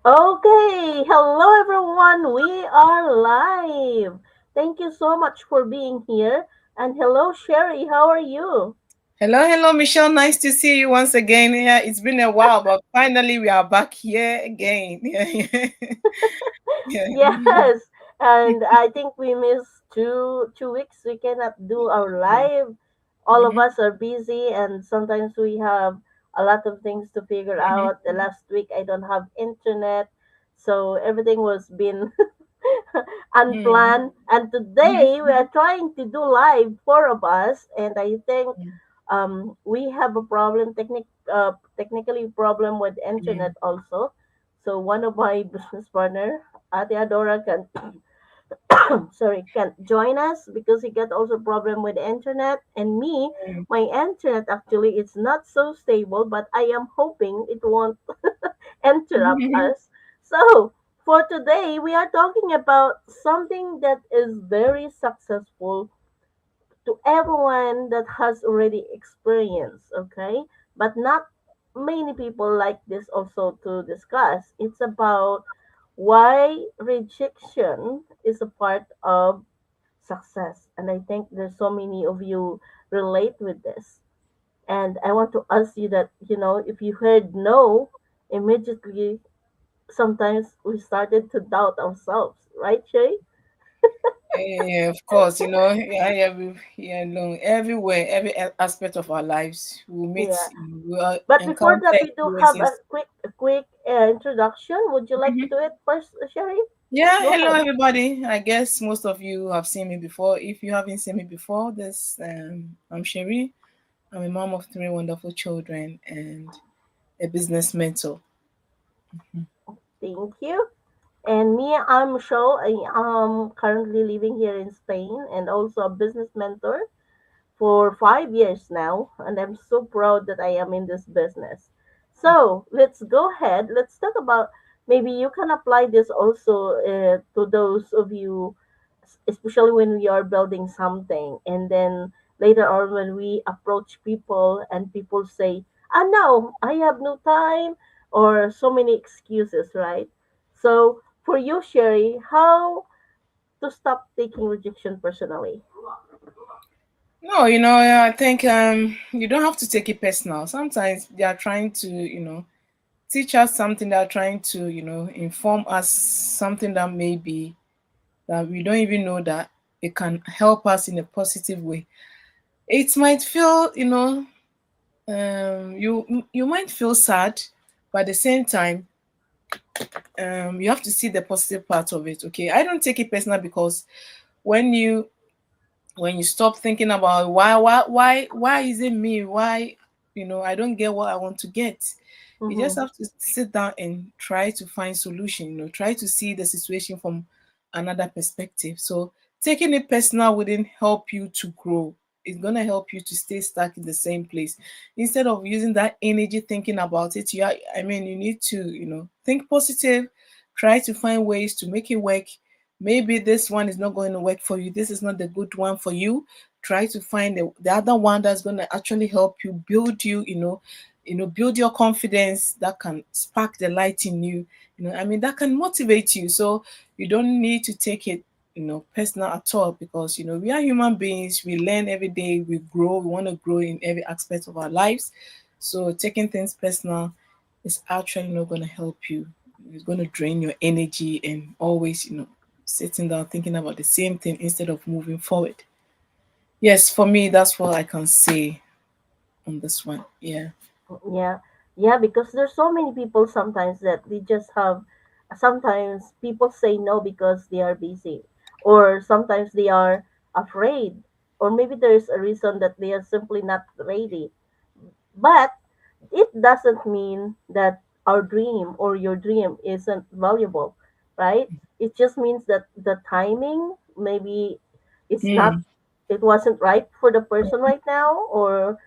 Okay, hello everyone. We are live. Thank you so much for being here. And hello, Sherry. How are you? Hello, Michelle. Nice to see you once again. Yeah, it's been a while, but finally we are back here again. Yeah, Yes, and I think we missed two weeks. We cannot do our yeah. live. All of Mhm, us are busy, and sometimes we have a lot of things to figure mhm, out. The last week I don't have internet, so everything was been mhm, unplanned. And mhm, today we are trying to do live, four of us, and I think mhm, we have a problem, technically problem with internet mhm, also. So one of my business partner, Ate Adora, can sorry can join us because he got also problem with internet. And me, mhm, my internet actually it's not so stable, but I am hoping it won't interrupt mhm, us. So, for today, we are talking about something that is very successful to everyone that has already experienced, okay? But not many people like this also to discuss. It's about why rejection is a part of success. And I think there's so many of you relate with this. And I want to ask you that, if you heard no, immediately sometimes we started to doubt ourselves, right, Shay? yeah, of course, yeah, yeah, yeah, no, everywhere, every aspect of our lives, we meet, Yeah. we will But before encounter that, we do have a experiences. quick introduction. Would you like to Mhm. do it first, Sherry? Yeah, Go hello ahead. everybody. I guess most of you have seen me before. If you haven't seen me before, I'm Sherry. I'm a mom of three wonderful children and a business mentor. Thank you. And me, I'm Michelle. I am currently living here in Spain and also a business mentor for 5 years now. And I'm so proud that I am in this business. So let's go ahead. Let's talk about maybe you can apply this also to those of you, especially when we are building something. And then later on, when we approach people and people say, no, I have no time, or so many excuses, right? So for you, Sherry, how to stop taking rejection personally? No, I think you don't have to take it personal. Sometimes they are trying to, teach us something. They are trying to, inform us something that maybe that we don't even know that it can help us in a positive way. It might feel, you might feel sad, but at the same time, you have to see the positive part of it. Okay, I don't take it personal because when you stop thinking about why is it me, why I don't get what I want to get, you just Mm-hmm. have to sit down and try to find solution, try to see the situation from another perspective. So taking it personal wouldn't help you to grow. It's gonna help you to stay stuck in the same place. Instead of using that energy thinking about it, you need to, think positive, try to find ways to make it work. Maybe this one is not going to work for you, this is not the good one for you. Try to find the other one that's going to actually help you build build your confidence, that can spark the light in you, that can motivate you. So you don't need to take it personal at all, because we are human beings, we learn every day, we grow, we want to grow in every aspect of our lives. So taking things personal is actually not going to help you. It's going to drain your energy, and always sitting down thinking about the same thing instead of moving forward. Yes, for me, that's what I can say on this one. Yeah. Yeah, yeah, because there's so many people sometimes that they just have. Sometimes people say no because they are busy, or sometimes they are afraid, or maybe there's a reason that they are simply not ready. But it doesn't mean that our dream or your dream isn't valuable, right? It just means that the timing maybe it's not, Mm, it wasn't right for the person right now, or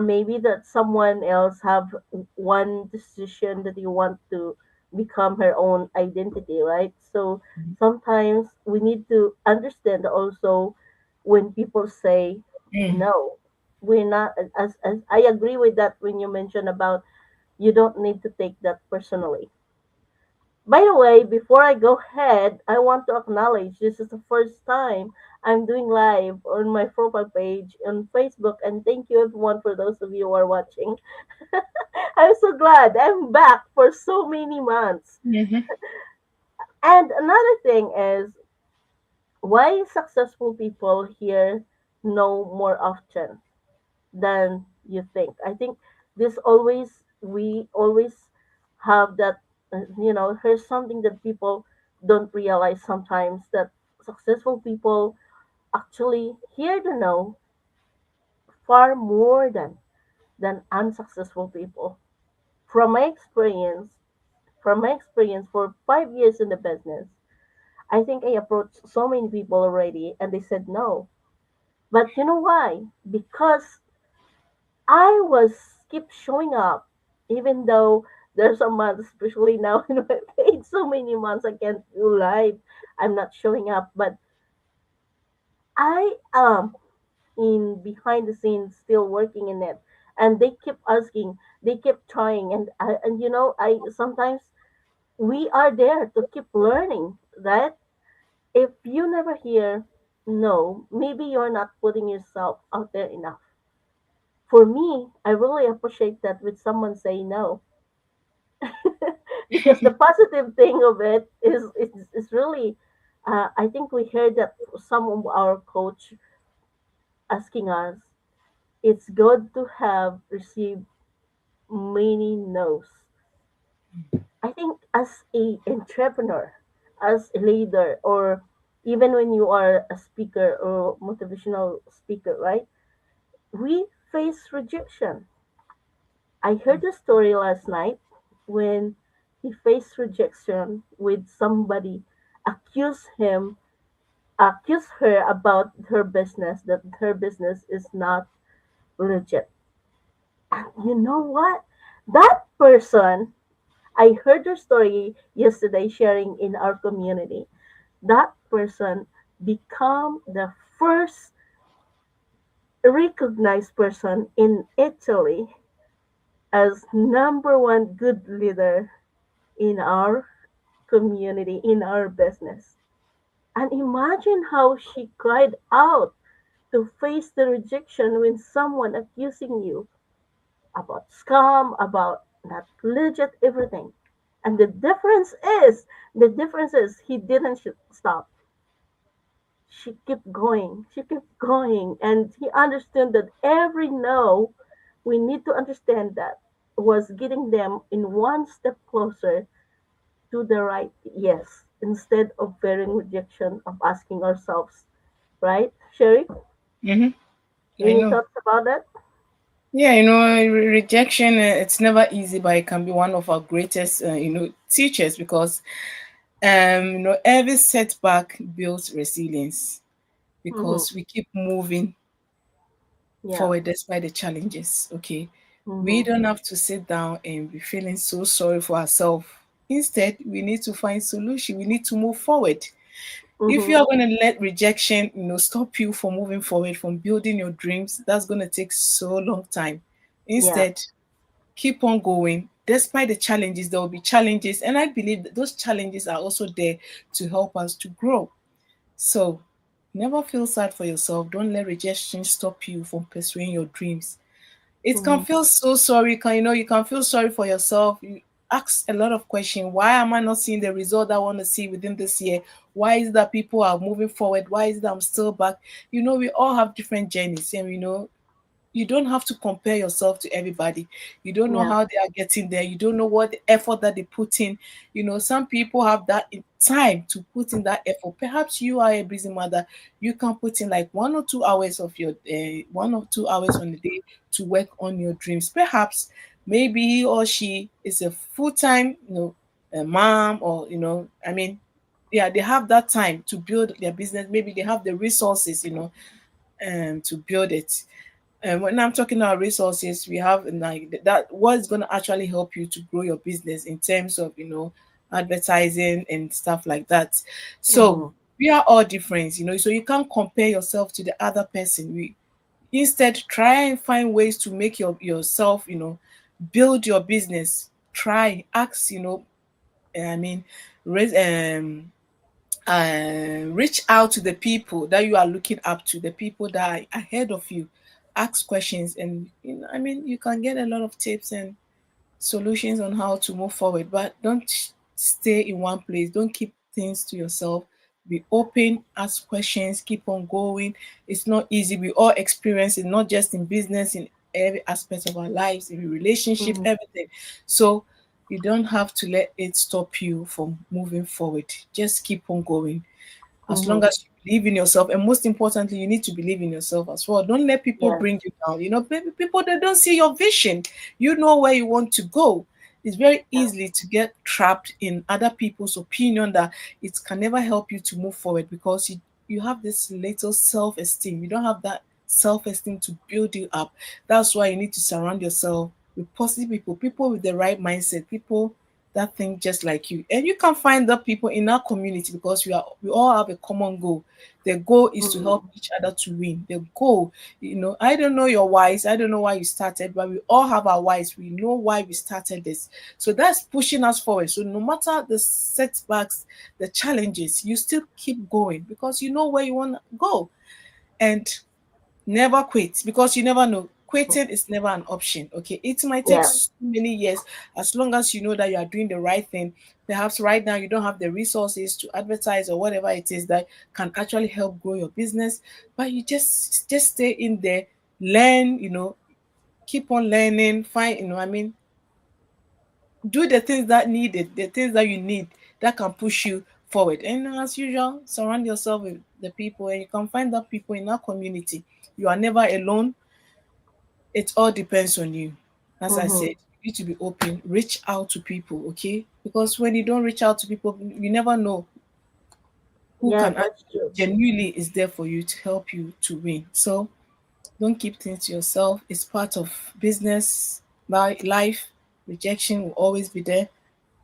maybe that someone else have one decision that you want to become her own identity, right? So sometimes we need to understand also when people say mm, no, we're not, as I agree with that when you mention about you don't need to take that personally. By the way, before I go ahead, I want to acknowledge this is the first time I'm doing live on my profile page on Facebook, and thank you everyone for those of you who are watching. I'm so glad I'm back for so many months. Mm-hmm. And another thing is why successful people here know more often than you think. I think this always we always have that here's something that people don't realize sometimes that successful people actually hear to know far more than unsuccessful people. From my experience, for 5 years in the business, I think I approached so many people already and they said no. But you know why? Because I was keep showing up, even though there's a month, especially now in my page, so many months I can't do live. I'm not showing up, but I am in behind the scenes still working in it. And they keep asking, they keep trying, and I sometimes we are there to keep learning. That if you never hear no, maybe you're not putting yourself out there enough. For me, I really appreciate that with someone say no, because the positive thing of it is really, I think we heard that some of our coach asking us, it's good to have received many no's. I think as a entrepreneur, as a leader, or even when you are a speaker or motivational speaker, right? We face rejection. I heard a story last night when he faced rejection with somebody accused him accused her about her business, that her business is not legit. And you know what? That person, I heard her story yesterday sharing in our community. That person become the first recognized person in Italy as number one good leader in our community, in our business. And imagine how she cried out to face the rejection when someone accusing you about scam, about not legit everything. And the difference is he didn't stop. She kept going. She kept going. And he understood that every no, we need to understand that was getting them in one step closer to the right yes, instead of fearing rejection of asking ourselves, right? Sherry, Mm-hmm. I any know. thoughts about that? Yeah, rejection, it's never easy, but it can be one of our greatest, teachers because, every setback builds resilience Mm-hmm. because we keep moving Yeah. forward despite the challenges. Okay, we Mm-hmm. don't have to sit down and be feeling so sorry for ourselves. Instead, we need to find solution. We need to move forward. If you Mm-hmm. are going to let rejection, stop you from moving forward, from building your dreams, that's going to take so long time. Yeah. Instead, keep on going. Despite the challenges, there will be challenges, and I believe that those challenges are also there to help us to grow. So, never feel sad for yourself. Don't let rejection stop you from pursuing your dreams. It can Mm-hmm. feel so sorry. You can feel sorry for yourself. You ask a lot of questions. Why am I not seeing the result I want to see within this year? Why is it that people are moving forward? Why is it that I'm still back? We all have different journeys, and you don't have to compare yourself to everybody. You don't know Yeah. how they are getting there. You don't know what the effort that they put in. Some people have that time to put in that effort. Perhaps you are a busy mother. You can put in like 1 or 2 hours of your 1 or 2 hours on the day to work on your dreams. Perhaps maybe he or she is a full-time, a mom, or I mean, yeah, they have that time to build their business. Maybe they have the resources, to build it. And when I'm talking about resources, we have like that what is going to actually help you to grow your business in terms of advertising and stuff like that. So Mm-hmm. we are all different, so you can't compare yourself to the other person. We instead try and find ways to make yourself, build your business. Try, ask, I mean, raise reach out to the people that you are looking up to, the people that are ahead of you. Ask questions, and I mean, you can get a lot of tips and solutions on how to move forward. But don't stay in one place. Don't keep things to yourself. Be open, ask questions, keep on going. It's not easy. We all experience it, not just in business, in every aspect of our lives, in relationship, Mm-hmm. everything. So you don't have to let it stop you from moving forward. Just keep on going as long Mm-hmm. as you believe in yourself. And most importantly, you need to believe in yourself as well. Don't let people Yes. bring you down. Maybe people that don't see your vision, you know where you want to go. It's very Yeah. easily to get trapped in other people's opinion that it can never help you to move forward, because you have this little self-esteem. You don't have that self-esteem to build you up. That's why you need to surround yourself with positive people, people with the right mindset, people that think just like you. And you can find the people in our community, because we all have a common goal. The goal is to help Mm-hmm. each other to win. The goal, I don't know your whys, I don't know why you started, but we all have our whys. We know why we started this. So that's pushing us forward. So no matter the setbacks, the challenges, you still keep going because you know where you want to go. And never quit, because you never know. Quitting is never an option. Okay. It might take Yeah. so many years, as long as you know that you are doing the right thing. Perhaps right now you don't have the resources to advertise or whatever it is that can actually help grow your business. But you just stay in there, learn, keep on learning, find, I mean, do the things that needed, the things that you need that can push you forward. And as usual, surround yourself with the people, and you can find that people in our community. You are never alone. It all depends on you. As I said, Mm-hmm. you need to be open, reach out to people, okay? Because when you don't reach out to people, you never know who Yeah, can that's true. genuinely is there for you to help you to win. So don't keep things to yourself. It's part of business, life. Rejection will always be there,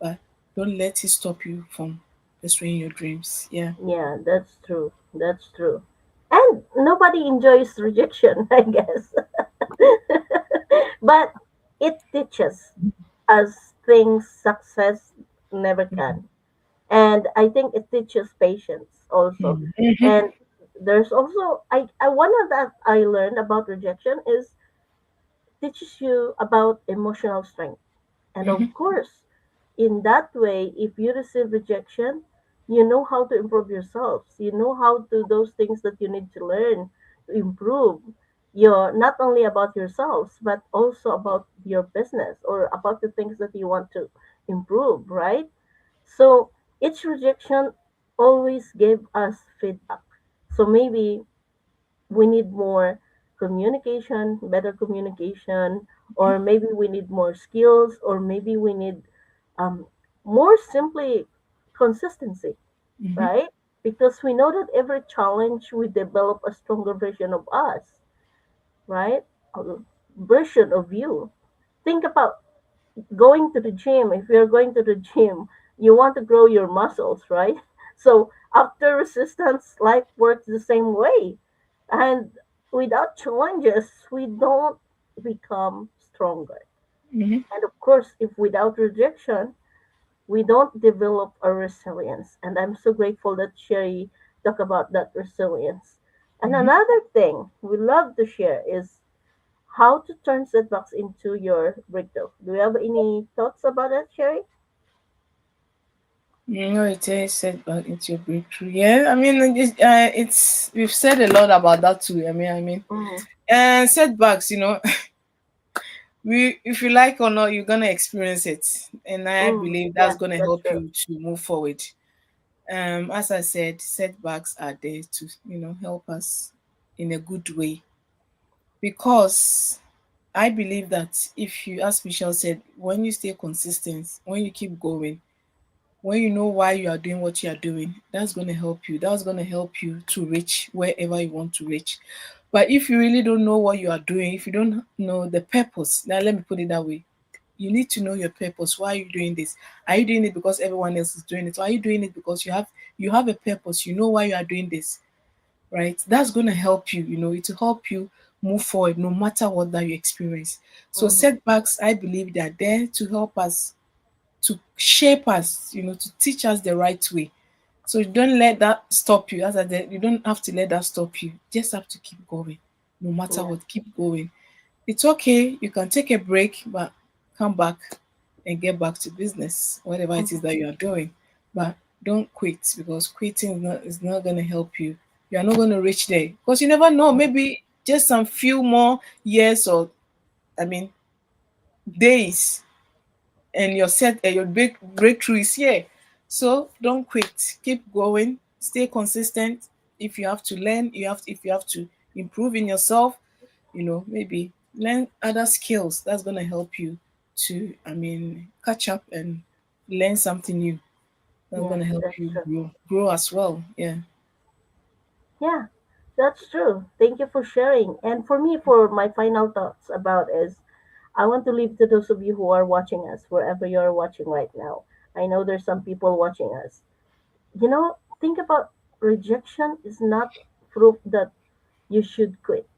but don't let it stop you from pursuing your dreams. Yeah. Yeah, that's true. That's true. And nobody enjoys rejection, I guess. But it teaches us things success never can. And I think it teaches patience also. Mm-hmm. And there's also I one of that I learned about rejection is teaches you about emotional strength. And Mm-hmm. of course, in that way, if you receive rejection, you know how to improve yourselves. You know how to those things that you need to learn to improve your not only about yourselves, but also about your business or about the things that you want to improve, right? So each rejection always gave us feedback. So maybe we need more communication, better communication, or maybe we need more skills, or maybe we need um, more simply consistency, Mm-hmm. right? Because we know that every challenge we develop a stronger version of us, right? A version of you. Think about going to the gym. If you're going to the gym, you want to grow your muscles, right? So after resistance, life works the same way. And without challenges, we don't become stronger. Mm-hmm. And of course, if without rejection, we don't develop a resilience. And I'm so grateful that Sherry talked about that resilience. And Mm-hmm. another thing we love to share is how to turn setbacks into your breakthrough. Do you have any thoughts about that, Sherry? It is setback into your breakthrough. Yeah, I mean, it's we've said a lot about that too. Mm, And setbacks. We if you like or not, you're gonna experience it, and I believe yeah, that's gonna that's help true. you to move forward. As I said, setbacks are there to help us in a good way, because I believe that if you, as Michelle said, when you stay consistent, when you keep going, when you know why you are doing what you are doing, that's going to help you. That's going to help you to reach wherever you want to reach. But if you really don't know what you are doing, if you don't know the purpose, now let me put it that way. You need to know your purpose. Why are you doing this? Are you doing it because everyone else is doing it? Or are you doing it because you have a purpose? You know why you are doing this, right? That's going to help you. It will help you move forward no matter what that you experience. So Hmm. setbacks, I believe, they are there to help us to shape us, to teach us the right way. So don't let that stop you. As I said, you don't have to let that stop you. You just have to keep going, no matter Yeah. what. Keep going. It's okay. You can take a break, but come back and get back to business, whatever it is Mhm. that you are doing. But don't quit, because quitting is not going to help you. You are not going to reach there because you never know. Maybe just some few more years, or I mean days, and your big breakthrough is here. So don't quit. Keep going. Stay consistent. If you have to learn, if you have to improve in yourself, maybe learn other skills that's gonna help you to, catch up and learn something new. That's Yeah, gonna help that's you true. grow as well. Yeah. Yeah, that's true. Thank you for sharing. And for me, for my final thoughts about is I want to leave to those of you who are watching us, wherever you're watching right now. I know there's some people watching us. Think about rejection is not proof that you should quit,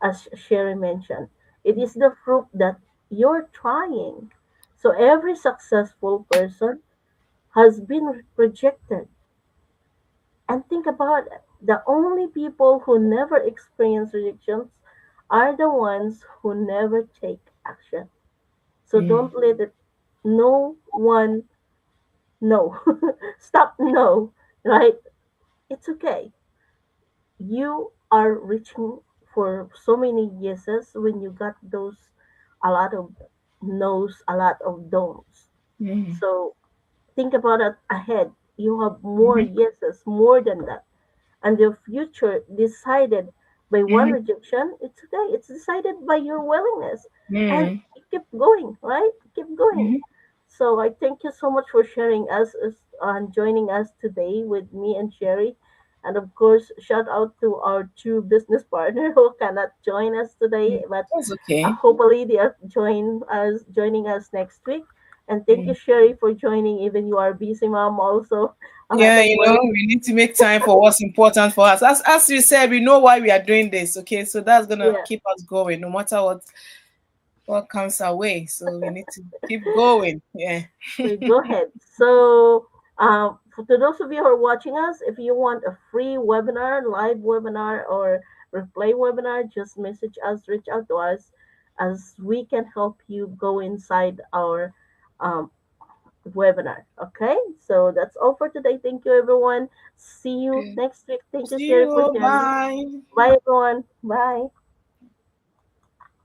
as Sherry mentioned. It is the proof that you're trying. So every successful person has been rejected. And think about it. The only people who never experience rejections are the ones who never take action. So Mm, don't let it no one no. Stop no, right? It's okay. You are reaching for so many yeses when you got those a lot of no's, a lot of don'ts. mm, So think about it ahead. You have more mhm, yeses, more than that. And your future decided by one mhm, rejection, it's okay. It's decided by your willingness. And mm, keep going, right? Keep going. mhm. So I thank you so much for sharing and joining us today with me and Sherry. And of course, shout out to our two business partner who cannot join us today, but That's okay. hopefully they are joining us next week. And thank you, Mm. Sherry, for joining. Even you are busy mom, also a lot Yeah, of work. we need to make time for what's important for us. As you said, we know why we are doing this. Okay, so that's gonna Yeah. keep us going, no matter what comes our way. So we need to keep going. Yeah. So go ahead. So, to those of you who are watching us, if you want a free webinar, live webinar, or replay webinar, just message us, reach out to us, as we can help you go inside our um, webinar. Okay, so that's all for today. Thank you, everyone. See you Okay. next week. Thank you, See Sherry, for you. sharing. Bye. Bye, everyone. Bye.